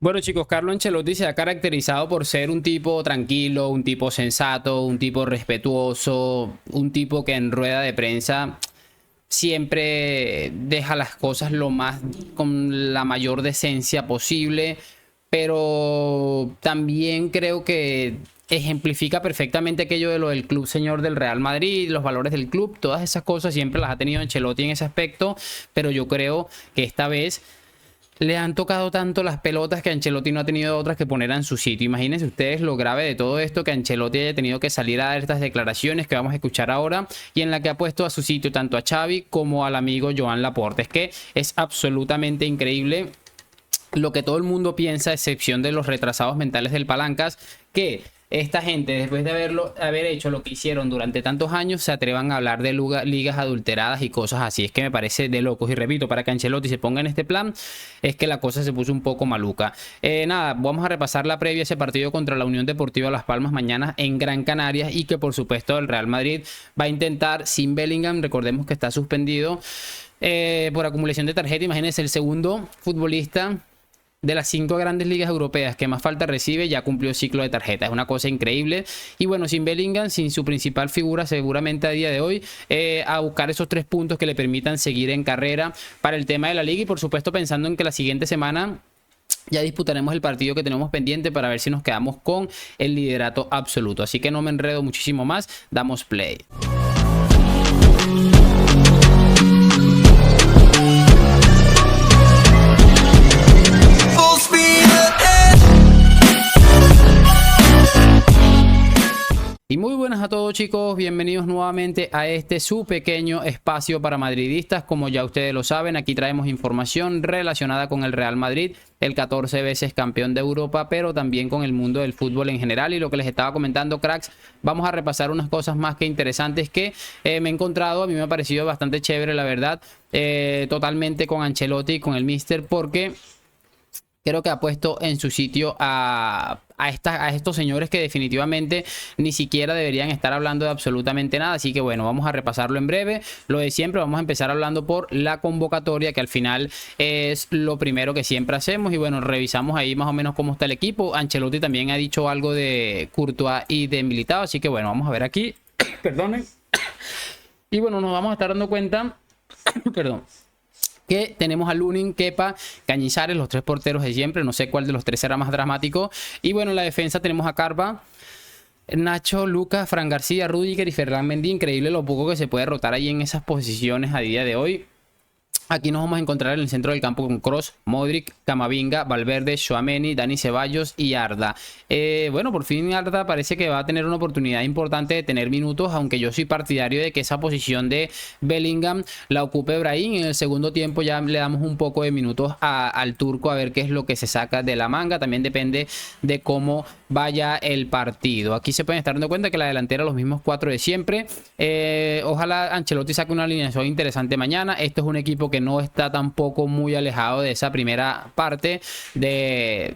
Bueno, chicos, Carlo Ancelotti se ha caracterizado por ser un tipo tranquilo, un tipo sensato, un tipo respetuoso, un tipo que en rueda de prensa siempre deja las cosas lo más con la mayor decencia posible, pero también creo que ejemplifica perfectamente aquello de lo del club señor del Real Madrid, los valores del club, todas esas cosas siempre las ha tenido Ancelotti en ese aspecto, pero yo creo que esta vez le han tocado tanto las pelotas que Ancelotti no ha tenido otras que poner en su sitio. Imagínense ustedes lo grave de todo esto, que Ancelotti haya tenido que salir a dar estas declaraciones que vamos a escuchar ahora y en la que ha puesto a su sitio tanto a Xavi como al amigo Joan Laporte. Es que es absolutamente increíble lo que todo el mundo piensa, a excepción de los retrasados mentales del Palancas, que esta gente, después de haber hecho lo que hicieron durante tantos años, se atrevan a hablar de ligas adulteradas y cosas así. Es que me parece de locos. Y repito, para que Ancelotti se ponga en este plan, es que la cosa se puso un poco maluca. Nada, vamos a repasar la previa a ese partido contra la Unión Deportiva Las Palmas mañana en Gran Canaria, y que por supuesto el Real Madrid va a intentar sin Bellingham. Recordemos que está suspendido por acumulación de tarjeta. Imagínense, el segundo futbolista de las 5 grandes ligas europeas que más falta recibe ya cumplió ciclo de tarjeta. Es una cosa increíble. Y bueno, sin Bellingham, sin su principal figura seguramente a día de hoy, a buscar esos 3 puntos que le permitan seguir en carrera para el tema de la liga. Y por supuesto pensando en que la siguiente semana ya disputaremos el partido que tenemos pendiente para ver si nos quedamos con el liderato absoluto. Así que no me enredo muchísimo más, damos play. Y muy buenas a todos, chicos, bienvenidos nuevamente a este su pequeño espacio para madridistas. Como ya ustedes lo saben, aquí traemos información relacionada con el Real Madrid, el 14 veces campeón de Europa, pero también con el mundo del fútbol en general. Y lo que les estaba comentando, cracks, vamos a repasar unas cosas más que interesantes que me he encontrado. A mí me ha parecido bastante chévere, la verdad, totalmente con Ancelotti y con el Mister, porque creo que ha puesto en su sitio a estos señores que definitivamente ni siquiera deberían estar hablando de absolutamente nada. Así que bueno, vamos a repasarlo en breve. Lo de siempre, vamos a empezar hablando por la convocatoria, que al final es lo primero que siempre hacemos. Y bueno, revisamos ahí más o menos cómo está el equipo. Ancelotti también ha dicho algo de Courtois y de Militao. Así que bueno, vamos a ver aquí. Perdonen. Y bueno, nos vamos a estar dando cuenta perdón, que tenemos a Lunin, Kepa, Cañizares, los 3 porteros de siempre. No sé cuál de los 3 será más dramático. Y bueno, en la defensa tenemos a Carva, Nacho, Lucas, Fran García, Rüdiger y Ferland Mendy. Increíble lo poco que se puede rotar ahí en esas posiciones a día de hoy. Aquí nos vamos a encontrar en el centro del campo con Kroos, Modric, Camavinga, Valverde, Tchouaméni, Dani Ceballos y Arda. Bueno, por fin Arda parece que va a tener una oportunidad importante de tener minutos, aunque yo soy partidario de que esa posición de Bellingham la ocupe Brahim. En el segundo tiempo ya le damos un poco de minutos al turco, a ver qué es lo que se saca de la manga. También depende de cómo vaya el partido. Aquí se pueden estar dando cuenta que la delantera los mismos 4 de siempre. Ojalá Ancelotti saque una alineación interesante mañana. Esto es un equipo que no está tampoco muy alejado de esa primera parte de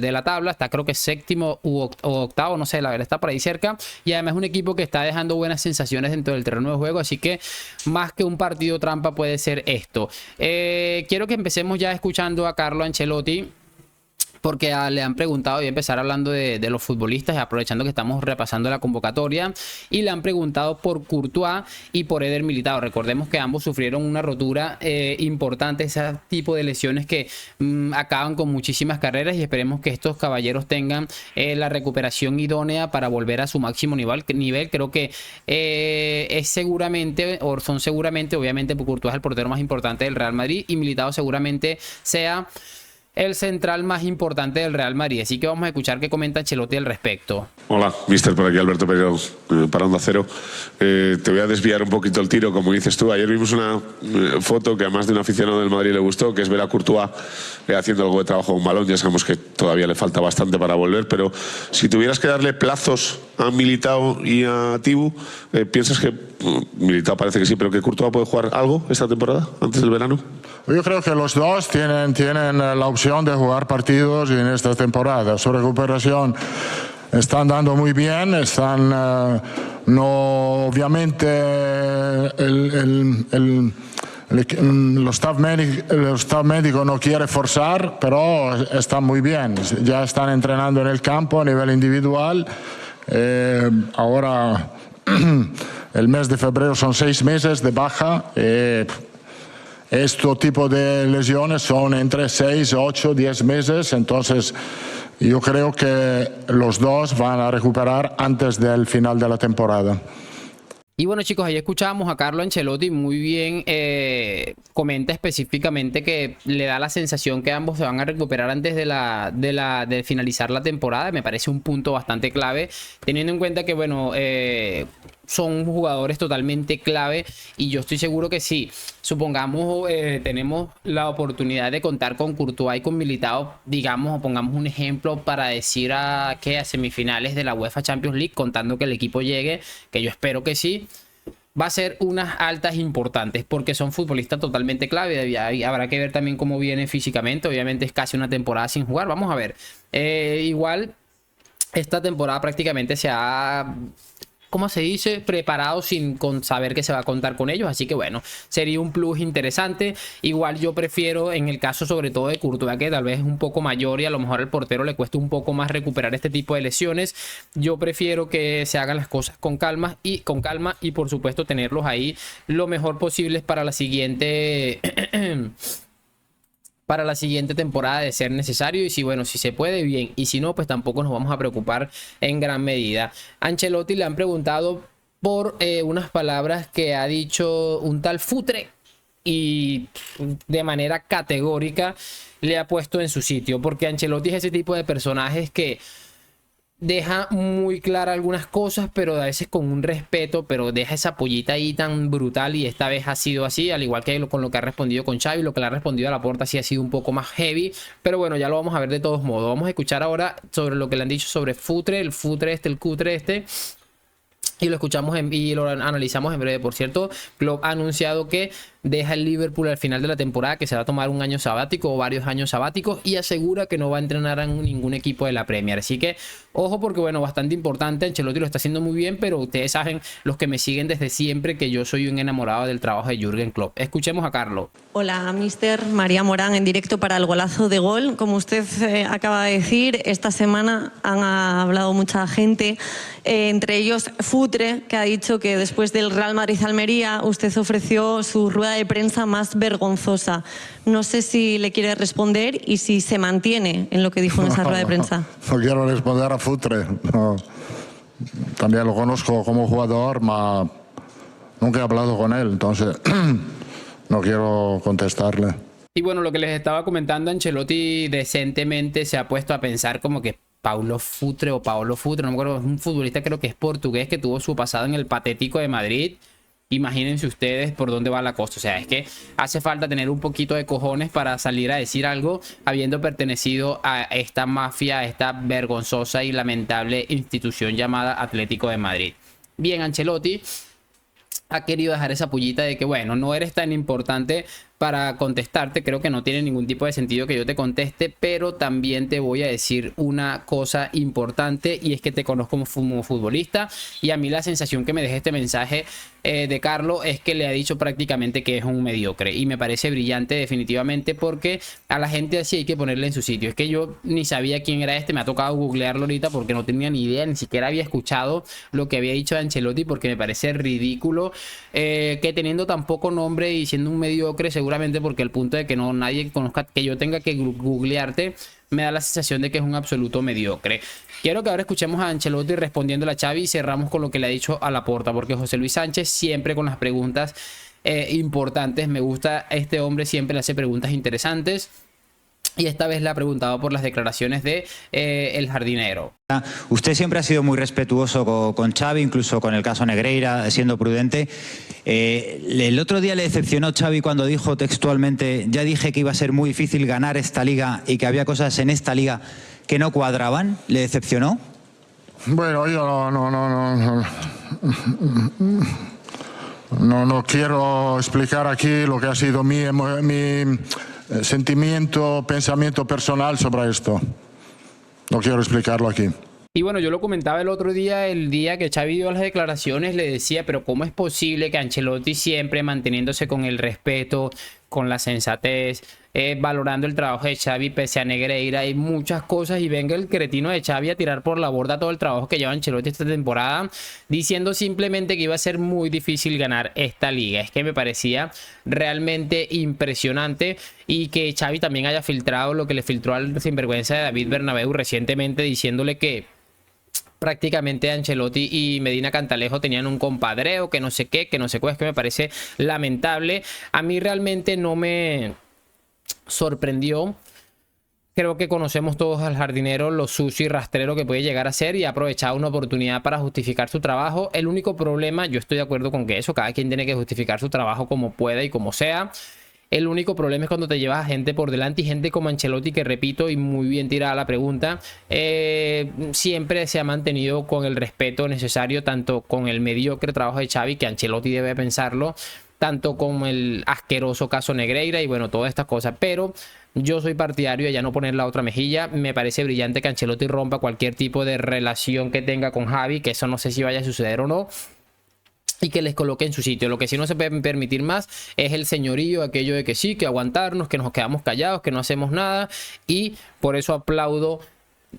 la tabla. Está creo que séptimo o octavo, no sé, la verdad está por ahí cerca. Y además es un equipo que está dejando buenas sensaciones dentro del terreno de juego. Así que más que un partido trampa puede ser esto. Quiero que empecemos ya escuchando a Carlo Ancelotti, porque le han preguntado, y empezar hablando de los futbolistas, aprovechando que estamos repasando la convocatoria, y le han preguntado por Courtois y por Eder Militao. Recordemos que ambos sufrieron una rotura importante, ese tipo de lesiones que acaban con muchísimas carreras, y esperemos que estos caballeros tengan la recuperación idónea para volver a su máximo nivel. Creo que es seguramente, o son seguramente, obviamente Courtois es el portero más importante del Real Madrid, y Militao seguramente sea el central más importante del Real Madrid. Así que vamos a escuchar qué comenta Ancelotti al respecto. Hola, mister, por aquí Alberto Pereiro, para Onda Cero. Te voy a desviar un poquito el tiro, como dices tú. Ayer vimos una foto que a más de un aficionado del Madrid le gustó, que es ver a Courtois haciendo algo de trabajo con balón. Ya sabemos que todavía le falta bastante para volver, pero si tuvieras que darle plazos a Militao y a Thibaut, ¿piensas que Militao parece que sí, pero que Courtois puede jugar algo esta temporada, antes del verano? Yo creo que los dos tienen la opción de jugar partidos en esta temporada. Su recuperación están dando muy bien, están no obviamente el staff médico no quiere forzar, pero están muy bien. Ya están entrenando en el campo a nivel individual. Ahora, el mes de febrero son 6 meses de baja. Este tipo de lesiones son entre 6, 8, 10 meses. Entonces, yo creo que los dos van a recuperar antes del final de la temporada. Y bueno, chicos, ahí escuchábamos a Carlo Ancelotti muy bien. Comenta específicamente que le da la sensación que ambos se van a recuperar antes de finalizar la temporada. Me parece un punto bastante clave, teniendo en cuenta que, bueno, son jugadores totalmente clave y yo estoy seguro que sí, supongamos tenemos la oportunidad de contar con Courtois y con Militao, digamos, o pongamos un ejemplo para decir que a semifinales de la UEFA Champions League, contando que el equipo llegue, que yo espero que sí, va a ser unas altas importantes porque son futbolistas totalmente clave. Y habrá que ver también cómo viene físicamente. Obviamente es casi una temporada sin jugar, vamos a ver. Igual esta temporada prácticamente se ha, ¿cómo se dice?, preparado con saber que se va a contar con ellos. Así que bueno, sería un plus interesante. Igual yo prefiero, en el caso sobre todo de Courtois, que tal vez es un poco mayor y a lo mejor al portero le cuesta un poco más recuperar este tipo de lesiones, yo prefiero que se hagan las cosas con calma y por supuesto tenerlos ahí lo mejor posible para la siguiente para la siguiente temporada de ser necesario. Y si, bueno, si se puede, bien, y si no, pues tampoco nos vamos a preocupar en gran medida. A Ancelotti le han preguntado por unas palabras que ha dicho un tal Futre y de manera categórica le ha puesto en su sitio, porque Ancelotti es ese tipo de personajes que deja muy clara algunas cosas, pero a veces con un respeto, pero deja esa pollita ahí tan brutal, y esta vez ha sido así, al igual que con lo que ha respondido con Xavi. Lo que le ha respondido a Laporta sí ha sido un poco más heavy, pero bueno, ya lo vamos a ver de todos modos. Vamos a escuchar ahora sobre lo que le han dicho sobre Futre, el cutre este, y lo escuchamos y lo analizamos en breve. Por cierto, Klopp ha anunciado que deja el Liverpool al final de la temporada, que se va a tomar un año sabático o varios años sabáticos, y asegura que no va a entrenar a ningún equipo de la Premier. Así que ojo, porque bueno, bastante importante. Ancelotti lo está haciendo muy bien, pero ustedes saben, los que me siguen desde siempre, que yo soy un enamorado del trabajo de Jürgen Klopp. Escuchemos a Carlo. Hola, mister. María Morán en directo para el golazo de gol. Como usted acaba de decir, esta semana han hablado mucha gente, entre ellos Futre, que ha dicho que después del Real Madrid-Almería usted ofreció su rueda de prensa más vergonzosa. No sé si le quiere responder y si se mantiene en lo que dijo en esa rueda de prensa. No quiero responder a Futre. No. También lo conozco como jugador, pero nunca he hablado con él, entonces no quiero contestarle. Y bueno, lo que les estaba comentando, Ancelotti decentemente se ha puesto a pensar como que Paulo Futre, no me acuerdo, es un futbolista, creo que es portugués, que tuvo su pasado en el Patético de Madrid. Imagínense ustedes por dónde va la cosa. O sea, es que hace falta tener un poquito de cojones para salir a decir algo habiendo pertenecido a esta mafia, a esta vergonzosa y lamentable institución llamada Atlético de Madrid. Bien, Ancelotti ha querido dejar esa pullita de que, bueno, no eres tan importante para contestarte. Creo que no tiene ningún tipo de sentido que yo te conteste, pero también te voy a decir una cosa importante, y es que te conozco como futbolista, y a mí la sensación que me deja este mensaje de Carlo es que le ha dicho prácticamente que es un mediocre, y me parece brillante definitivamente, porque a la gente así hay que ponerle en su sitio. Es que yo ni sabía quién era este, me ha tocado googlearlo ahorita porque no tenía ni idea, ni siquiera había escuchado lo que había dicho de Ancelotti, porque me parece ridículo que teniendo tan poco nombre y siendo un mediocre, seguramente porque el punto de que no nadie conozca, que yo tenga que googlearte, me da la sensación de que es un absoluto mediocre. Quiero que ahora escuchemos a Ancelotti respondiendo a Xavi y cerramos con lo que le ha dicho a Laporta, porque José Luis Sánchez siempre con las preguntas importantes, me gusta, este hombre siempre le hace preguntas interesantes. Y esta vez le ha preguntado por las declaraciones de el jardinero. Usted siempre ha sido muy respetuoso con Xavi, incluso con el caso Negreira, siendo prudente. El otro día le decepcionó Xavi cuando dijo textualmente: ya dije que iba a ser muy difícil ganar esta liga y que había cosas en esta liga que no cuadraban. ¿Le decepcionó? Bueno, yo no quiero explicar aquí lo que ha sido mi sentimiento, pensamiento personal sobre esto. No quiero explicarlo aquí. Y bueno, yo lo comentaba el otro día, el día que Xavi dio las declaraciones, le decía, pero ¿cómo es posible que Ancelotti siempre manteniéndose con el respeto, con la sensatez, valorando el trabajo de Xavi pese a Negreira y muchas cosas, y venga el cretino de Xavi a tirar por la borda todo el trabajo que lleva Ancelotti esta temporada, diciendo simplemente que iba a ser muy difícil ganar esta liga? Es que me parecía realmente impresionante, y que Xavi también haya filtrado lo que le filtró al sinvergüenza de David Bernabéu recientemente, diciéndole que prácticamente Ancelotti y Medina Cantalejo tenían un compadreo, que no sé qué, que no sé cuál. Es que me parece lamentable. A mí realmente no me sorprendió. Creo que conocemos todos al jardinero, lo sucio y rastrero que puede llegar a ser, y ha aprovechado una oportunidad para justificar su trabajo. El único problema, yo estoy de acuerdo con que eso, cada quien tiene que justificar su trabajo como pueda y como sea. El único problema es cuando te llevas a gente por delante, y gente como Ancelotti, que repito, y muy bien tirada la pregunta, siempre se ha mantenido con el respeto necesario, tanto con el mediocre trabajo de Xavi, que Ancelotti debe pensarlo, tanto con el asqueroso caso Negreira y bueno, todas estas cosas. Pero yo soy partidario de ya no poner la otra mejilla. Me parece brillante que Ancelotti rompa cualquier tipo de relación que tenga con Xavi, que eso no sé si vaya a suceder o no, y que les coloque en su sitio. Lo que sí no se puede permitir más es el señorío, aquello de que sí, que aguantarnos, que nos quedamos callados, que no hacemos nada. Y por eso aplaudo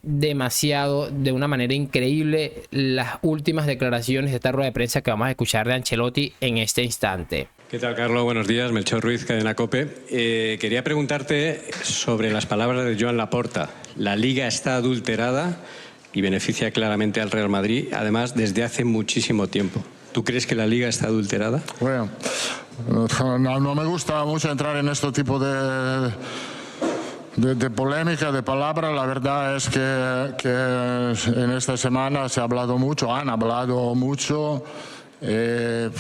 demasiado, de una manera increíble, las últimas declaraciones de esta rueda de prensa que vamos a escuchar de Ancelotti en este instante. ¿Qué tal, Carlos? Buenos días. Melchor Ruiz, Cadena COPE. Quería preguntarte sobre las palabras de Joan Laporta. La Liga está adulterada y beneficia claramente al Real Madrid, además desde hace muchísimo tiempo. ¿Tú crees que la Liga está adulterada? Bueno, no me gusta mucho entrar en este tipo de polémica, de palabras. La verdad es que en esta semana se ha hablado mucho, han hablado mucho. Yo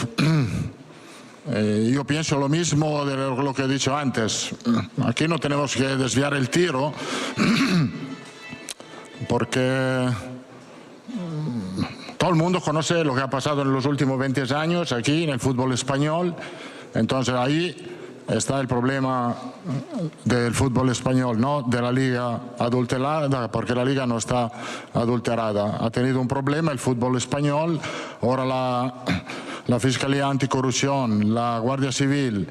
pienso lo mismo de lo que he dicho antes. Aquí no tenemos que desviar el tiro porque todo el mundo conoce lo que ha pasado en los últimos 20 años aquí en el fútbol español. Entonces ahí está el problema del fútbol español, no de la liga adulterada, porque la liga no está adulterada. Ha tenido un problema el fútbol español. Ahora la Fiscalía Anticorrupción, la Guardia Civil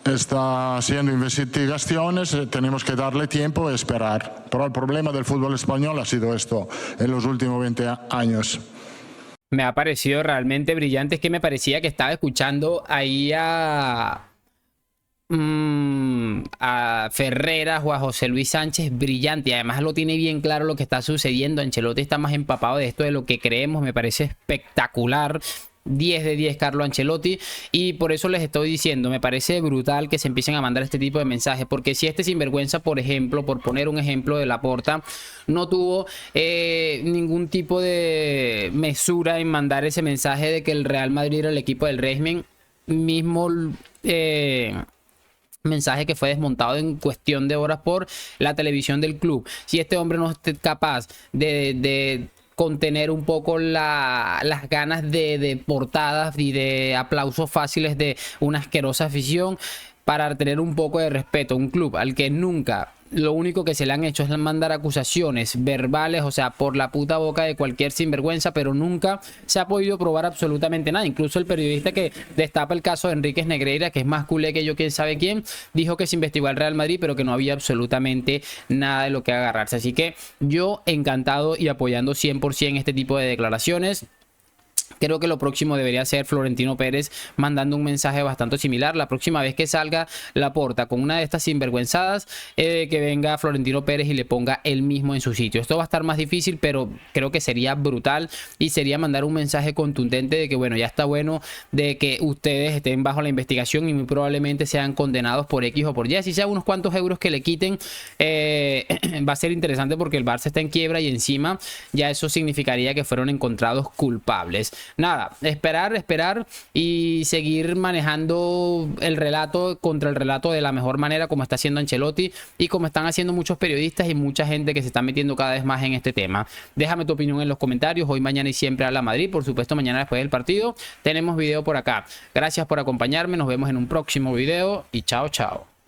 está haciendo investigaciones. Tenemos que darle tiempo y esperar. Pero el problema del fútbol español ha sido esto en los últimos 20 años. Me ha parecido realmente brillante. Es que me parecía que estaba escuchando ahí a Ferreras o a José Luis Sánchez. Brillante, y además lo tiene bien claro lo que está sucediendo. Ancelotti está más empapado de esto de lo que creemos. Me parece espectacular. 10 de 10 Carlo Ancelotti, y por eso les estoy diciendo, me parece brutal que se empiecen a mandar este tipo de mensajes, porque si este sinvergüenza, por ejemplo, por poner un ejemplo de Laporta, no tuvo ningún tipo de mesura en mandar ese mensaje de que el Real Madrid era el equipo del régimen, mismo mensaje que fue desmontado en cuestión de horas por la televisión del club. Si este hombre no es capaz de contener un poco las ganas de portadas y de aplausos fáciles de una asquerosa afición, para tener un poco de respeto a un club al que nunca, lo único que se le han hecho es mandar acusaciones verbales, o sea, por la puta boca de cualquier sinvergüenza, pero nunca se ha podido probar absolutamente nada. Incluso el periodista que destapa el caso de Enríquez Negreira, que es más culé que yo quién sabe quién, dijo que se investigó al Real Madrid, pero que no había absolutamente nada de lo que agarrarse. Así que yo encantado y apoyando 100% este tipo de declaraciones. Creo que lo próximo debería ser Florentino Pérez mandando un mensaje bastante similar. La próxima vez que salga Laporta con una de estas sinvergüenzadas, que venga Florentino Pérez y le ponga él mismo en su sitio. Esto va a estar más difícil, pero creo que sería brutal, y sería mandar un mensaje contundente de que bueno, ya está bueno de que ustedes estén bajo la investigación y muy probablemente sean condenados por X o por Y. Si sea unos cuantos euros que le quiten, va a ser interesante, porque el Barça está en quiebra y encima ya eso significaría que fueron encontrados culpables. Nada, esperar y seguir manejando el relato contra el relato de la mejor manera, como está haciendo Ancelotti y como están haciendo muchos periodistas y mucha gente que se está metiendo cada vez más en este tema. Déjame tu opinión en los comentarios. Hoy, mañana y siempre a la Madrid. Por supuesto, mañana después del partido tenemos video por acá. Gracias por acompañarme. Nos vemos en un próximo video y chao, chao.